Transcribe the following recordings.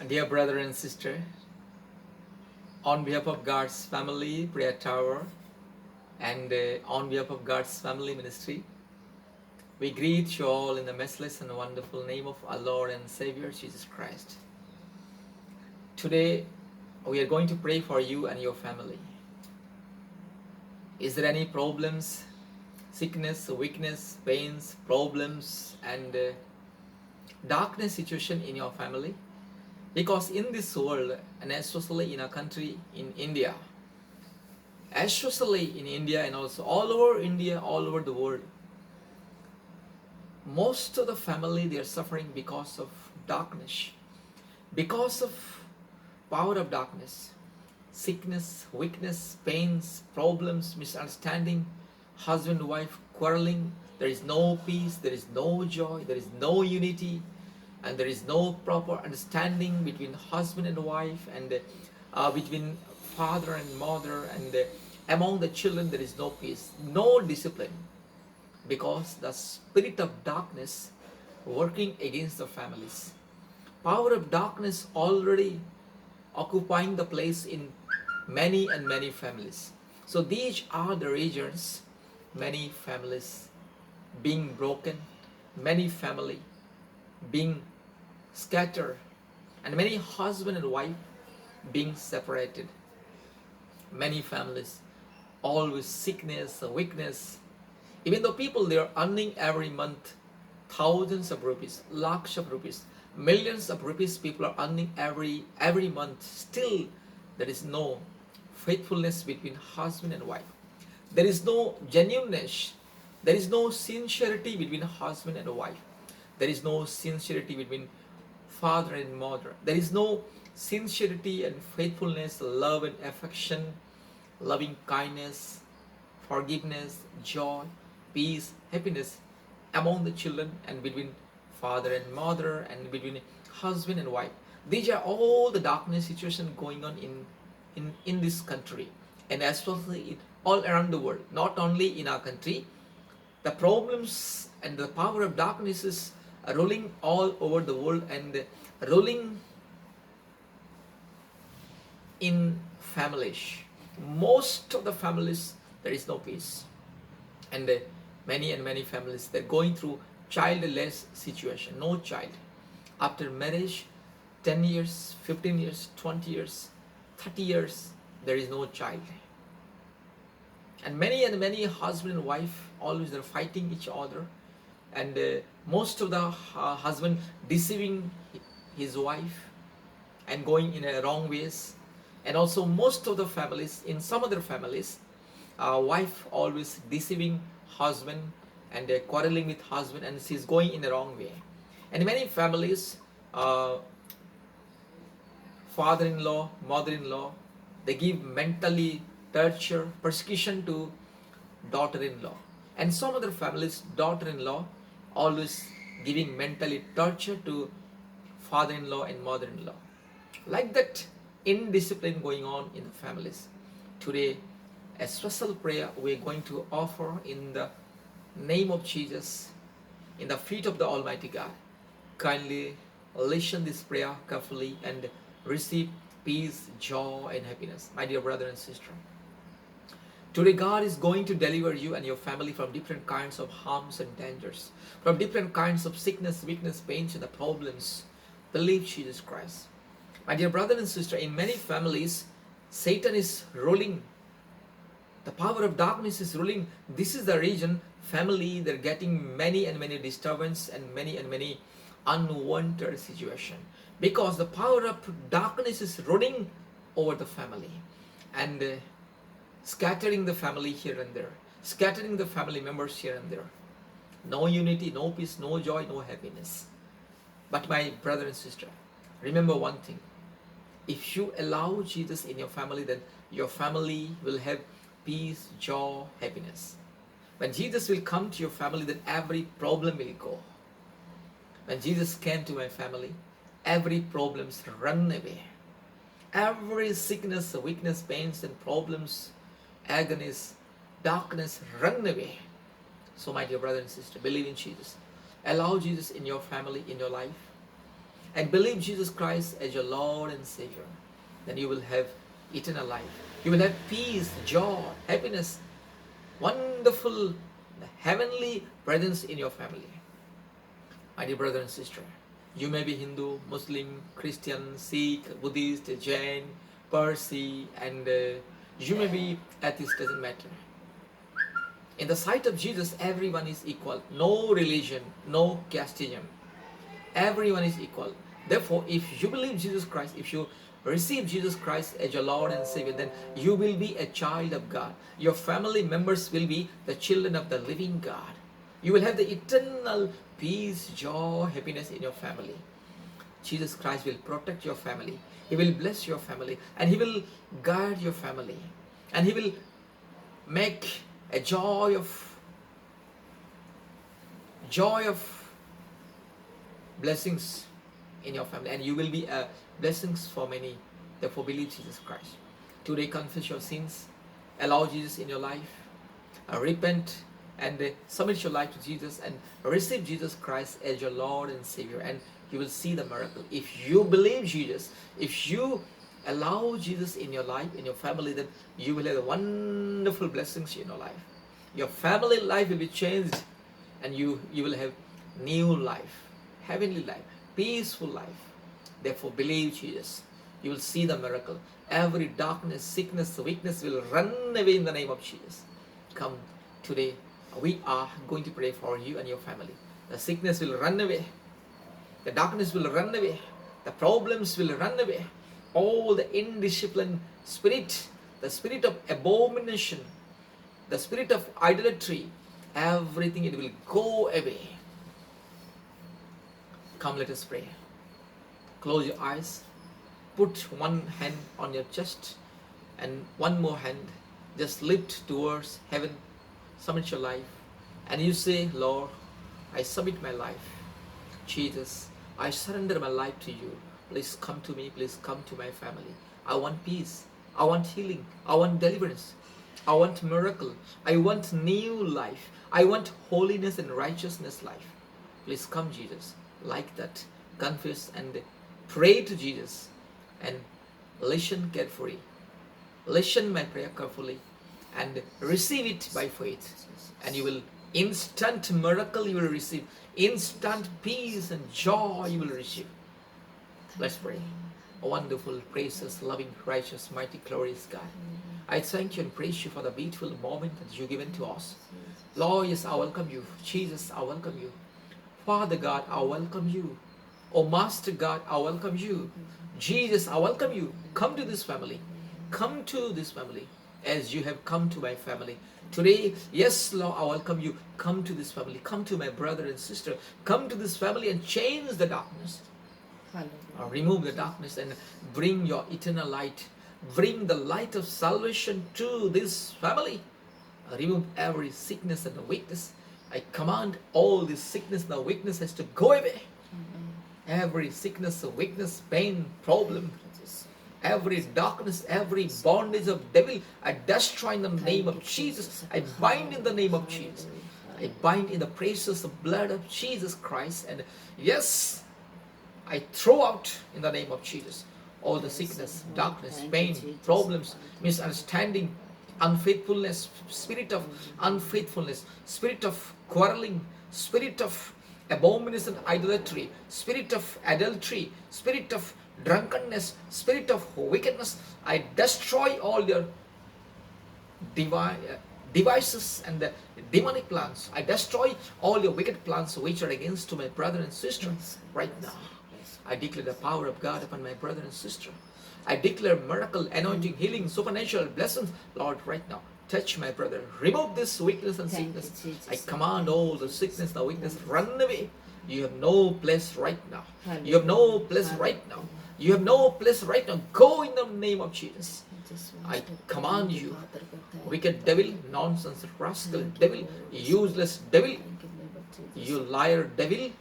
Dear brother and sister, on behalf of God's Family Prayer Tower and on behalf of God's Family Ministry, we greet you all in the matchless and wonderful name of our Lord and Savior Jesus Christ. Today, we are going to pray for you and your family. Is there any problems, sickness, weakness, pains, problems, and darkness situation in your family? Because in this world, and especially in our country, in India, especially in India and also all over India, all over the world, most of the family, they are suffering because of darkness, because of power of darkness, sickness, weakness, pains, problems, misunderstanding, husband, wife quarreling. There is no peace, there is no joy, there is no unity, and there is no proper understanding between husband and wife, and between father and mother, and among the children there is no peace, no discipline, because the spirit of darkness working against the families. Power of darkness already occupying the place in many and many families. So these are the regions, many families being broken, many family being scattered, and many husband and wife being separated, many families all with sickness, weakness. Even though people, they are earning every month thousands of rupees, lakhs of rupees, millions of rupees people are earning every month, still there is no faithfulness between husband and wife. There is no genuineness, there is no sincerity between husband and wife. There is no sincerity between father and mother. There is no sincerity and faithfulness, love and affection, loving kindness, forgiveness, joy, peace, happiness among the children, and between father and mother, and between husband and wife. These are all the darkness situation going on in this country, and especially all around the world, not only in our country. The problems and the power of darkness is ruling all over the world, and ruling in families. Most of the families, there is no peace, and many families, they're going through childless situation, no child. After marriage, 10 years, 15 years, 20 years, 30 years, there is no child. And many husband and wife, always they're fighting each other, and most of the husband deceiving his wife and going in a wrong ways. And also most of the families, in some other families, wife always deceiving husband, and quarreling with husband, and she's going in the wrong way. And many families, father-in-law, mother-in-law, they give mentally torture, persecution to daughter-in-law. And some other families, daughter-in-law always giving mentally torture to father-in-law and mother-in-law. Like that, indiscipline going on in the families. Today, a special prayer we're going to offer in the name of Jesus, in the feet of the Almighty God. Kindly listen this prayer carefully and receive peace, joy, and happiness. My dear brother and sister, today God is going to deliver you and your family from different kinds of harms and dangers, from different kinds of sickness, weakness, pains, and the problems. Believe Jesus Christ. My dear brother and sister, in many families, Satan is ruling. The power of darkness is ruling. This is the reason family, they're getting many and many disturbance and many unwanted situation, because the power of darkness is running over the family, and scattering the family here and there, scattering the family members here and there. No unity, no peace, no joy, no happiness. But my brother and sister, remember one thing. If you allow Jesus in your family, then your family will have peace, joy, happiness. When Jesus will come to your family, then every problem will go. When Jesus came to my family, every problems run away. Every sickness, weakness, pains, and problems, agonies, darkness run away. So my dear brother and sister, believe in Jesus. Allow Jesus in your family, in your life. and believe Jesus Christ as your Lord and Savior, then you will have eternal life. You will have peace, joy, happiness, wonderful, heavenly presence in your family. My dear brother and sister, you may be Hindu, Muslim, Christian, Sikh, Buddhist, Jain, Parsi, and you may be atheist, doesn't matter. In the sight of Jesus, everyone is equal. No religion, no casteism. Everyone is equal. Therefore, if you believe Jesus Christ, if you receive Jesus Christ as your Lord and Savior, then you will be a child of God. Your family members will be the children of the living God. You will have the eternal peace, joy, happiness in your family. Jesus Christ will protect your family. He will bless your family, and He will guide your family, and He will make a joy of blessings in your family, and you will be a blessings for many. Therefore, believe Jesus Christ. Today, confess your sins, allow Jesus in your life, repent and submit your life to Jesus, and receive Jesus Christ as your Lord and Savior, and you will see the miracle. If you believe Jesus, if you allow Jesus in your life, in your family, then you will have wonderful blessings in your life. Your family life will be changed, and you will have new life, heavenly life, peaceful life. Therefore, believe Jesus. You will see the miracle. Every darkness, sickness, weakness will run away in the name of Jesus. Come today. We are going to pray for you and your family. The sickness will run away. The darkness will run away. The problems will run away. All the indisciplined spirit, the spirit of abomination, the spirit of idolatry, everything, it will go away. Come, let us pray. Close your eyes. Put one hand on your chest and one more hand just lift towards heaven. Submit your life, and you say, Lord, I submit my life. Jesus, I surrender my life to you. Please come to me. Please come to my family. I want peace. I want healing. I want deliverance. I want miracle. I want new life. I want holiness and righteousness life. Please come, Jesus. Like that, confess and pray to Jesus, and listen carefully. Listen my prayer carefully, and receive it by faith, and you will instant miracle you will receive, instant peace and joy you will receive. Let's pray. O wonderful, precious, loving, righteous, mighty, glorious God, I thank you and praise you for the beautiful moment that you've given to us. Lord, yes, I welcome you. Jesus, I welcome you. Father God, I welcome you. O Master God, I welcome you. Jesus, I welcome you. Come to this family. Come to this family as you have come to my family. Today, yes, Lord, I welcome you. Come to this family. Come to my brother and sister. Come to this family and change the darkness. Remove the darkness and bring your eternal light. Bring the light of salvation to this family. Remove every sickness and weakness. I command all this sickness and weakness has to go away. Every sickness, weakness, pain, problem, every darkness, every bondage of devil, I destroy in the name of Jesus. I bind in the name of Jesus. I bind in the precious blood of Jesus Christ. And yes, I throw out in the name of Jesus all the sickness, darkness, pain, problems, misunderstanding, unfaithfulness, spirit of unfaithfulness, spirit of quarreling, spirit of abomination, idolatry, spirit of adultery, spirit of drunkenness, spirit of wickedness. I destroy all your devices and the demonic plans. I destroy all your wicked plans which are against to my brother and sister right now. I declare the power of God upon my brother and sister. I declare miracle, anointing, healing, supernatural blessings, Lord, right now. Touch my brother. Remove this weakness and sickness. I command all the sickness, the weakness, run away. You have no place right now. You have no place right now. You have no place right now. Go in the name of Jesus. I command you, wicked devil, nonsense, rascal devil, useless devil, you liar devil,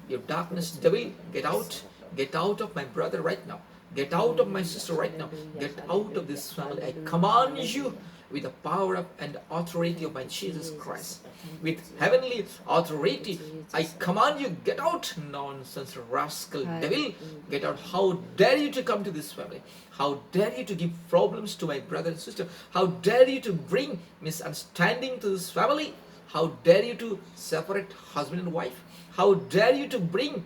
you darkness devil, get out. Get out of my brother right now. Get out of my sister right now. Get out of this family. I command you, with the power of and authority of my Jesus Christ. With heavenly authority, I command you, get out, nonsense, rascal, devil, get out. How dare you to come to this family? How dare you to give problems to my brother and sister? How dare you to bring misunderstanding to this family? How dare you to separate husband and wife? How dare you to bring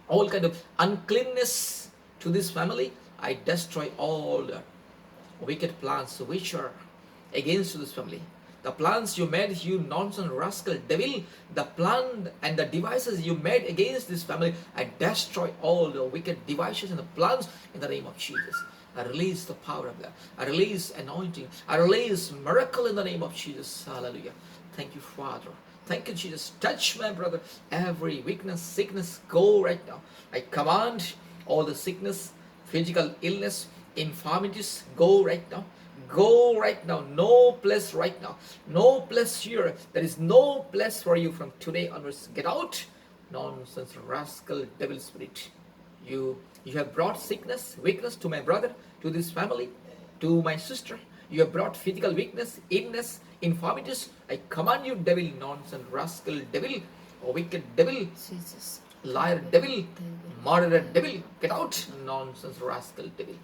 all kind of uncleanness to this family? I destroy all the wicked plans which are against this family. The plans you made, you nonsense rascal devil, the plan and the devices you made against this family, I destroy all the wicked devices and the plans in the name of Jesus. I release the power of God. I release anointing. I release miracle in the name of Jesus. Hallelujah. Thank you, Father. Thank you, Jesus. Touch my brother. Every weakness, sickness, go right now. I command all the sickness, physical illness, infirmities, go right now. Go right now. No place right now. No place here. There is no place for you from today onwards. Get out. Nonsense, rascal, devil spirit. You have brought sickness, weakness to my brother, to this family, to my sister. You have brought physical weakness, illness, infirmities. I command you, devil, nonsense, rascal, devil, or wicked devil, Jesus. liar, devil, murderer, devil. Get out, nonsense, rascal, devil.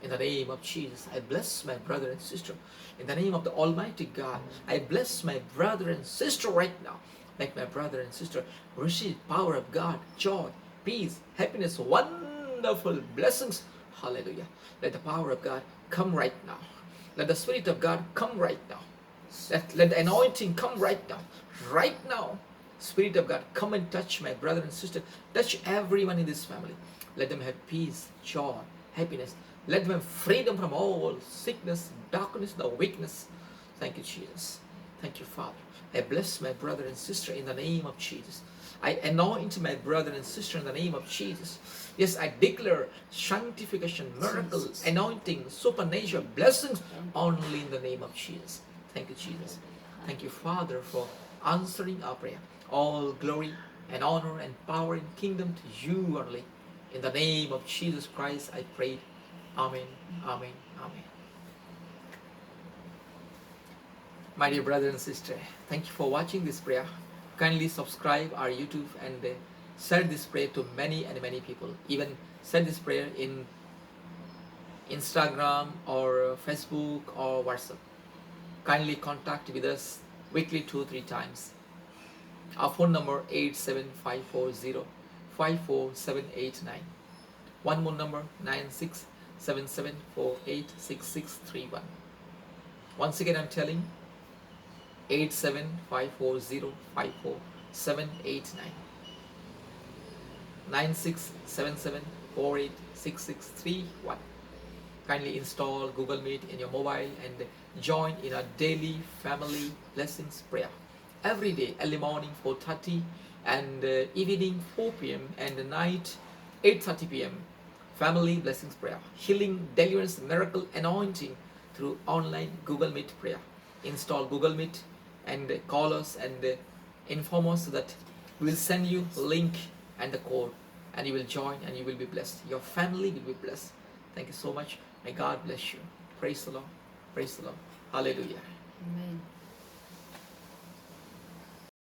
In the name of Jesus, I bless my brother and sister. In the name of the Almighty God, I bless my brother and sister right now. Let my brother and sister receive power of God, joy, peace, happiness, wonderful blessings. Hallelujah. Let the power of God come right now. Let the Spirit of God come right now. Let the anointing come right now. Right now. Spirit of God, come and touch my brother and sister. Touch everyone in this family. Let them have peace, joy, happiness. Let them have freedom from all sickness, darkness, the weakness. Thank you, Jesus. Thank you, Father. I bless my brother and sister in the name of Jesus. I anoint my brother and sister in the name of Jesus. Yes, I declare sanctification, miracle, Jesus. anointing, supernatural blessings only in the name of Jesus. Thank you, Jesus. Thank you, Father, for answering our prayer. All glory and honor and power and kingdom to you only. In the name of Jesus Christ, I pray. Amen, amen, amen. My dear brother and sister, thank you for watching this prayer. Kindly subscribe our YouTube and share this prayer to many and many people. Even send this prayer in Instagram or Facebook or WhatsApp. Kindly contact with us weekly 2-3 times. Our phone number 87540-54789. One more number 9677486631. Once again I'm telling 87540-54789. 9677486631. Kindly install Google Meet in your mobile and join in our daily family blessings prayer. Every day, early morning 4:30 and evening 4 p.m. and night 8:30 p.m. Family blessings prayer. Healing, deliverance, miracle, anointing through online Google Meet prayer. Install Google Meet and call us and inform us so that we will send you link and the code and you will join and you will be blessed. Your family will be blessed. Thank you so much. May God bless you. Praise the Lord. Praise the Lord. Hallelujah. Amen.